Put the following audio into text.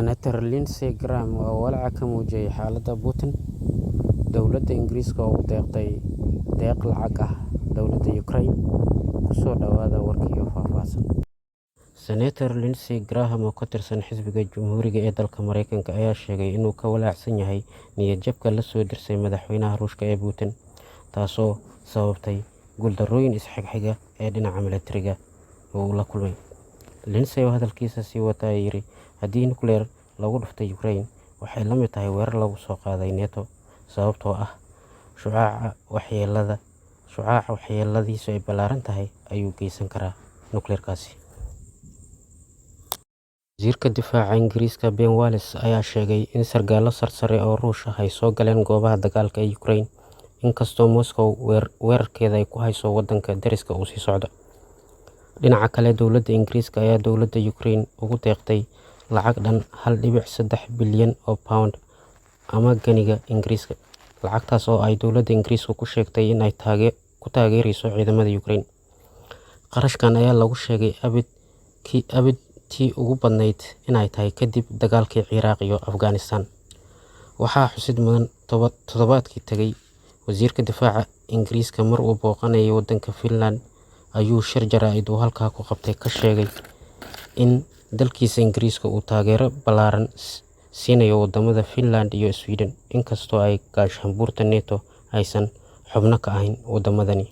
Senator Lindsey Graham oo walaac ka muujiyay xaaladda Putin, dowladda Ingiriiska oo u deeqday deeq lacag ah dowladda Ukraine. Ku soo dhawaada warkii oo faahfaahsan. Senator Lindsey Graham oo ka tirsan xisbiga Jamhuuriga ee dalka Mareykanka ayaa sheegay inuu ka walaacsan yahay niyad-jabka la soo dirsay madaxweynaha Ruushka ee Putin, taasoo sababtay guuldarrooyin isxigxiga ee dhinaca militariga oo uu la kulmay. Lindsey oo hadalkiisa sii wata ayaa yiri, haddii nukleer lagu dhuftay Ukraine, waxay la mid tahay weerar lagu soo qaaday NATO, sababtoo ah shucaaca waxyeelladiisu ay ballaaran tahay ayuu geysan karaa nukleerkaasi. Wasiirka Difaaca Ingiriiska Ben Wallace ayaa sheegay in sargaallo sarsare oo Ruush ah ay soo galeen goobaha dagaalka ee Ukraine, inkastoo Moscow weerarkeeda ay ku hayso waddanka deriska uu sii socdo. Dhinaca kale, dowladda Ingiriiska ayaa dowladda Ukraine ugu deeqday lacag dhan 1.3 bilyan oo pound ama ganiga Ingiriiska, lacagtaas oo ay dowladda Ingiriisku ku sheegtay in ay ku taageerayso ciidamada Ukraine. Qarashkan ayaa lagu sheegay abid tii ugu badnayd inay tahay kadib dagaalkii Ciraaq iyo Afghanistan. Waxaa xusid mudan, toddobaadkii tagay, wasiirka difaaca Ingiriiska mar uu booqanayay waddanka Finland ayuu shir jaraa'id uu halkaa ku qabtay ka sheegay in dalkiisa Ingiriiska uu taageero ballaaran siinayo waddamada Finland iyo Sweden, inkastoo ay gaashaanbuurta NATO aysan xubno ka ahayn waddamadani.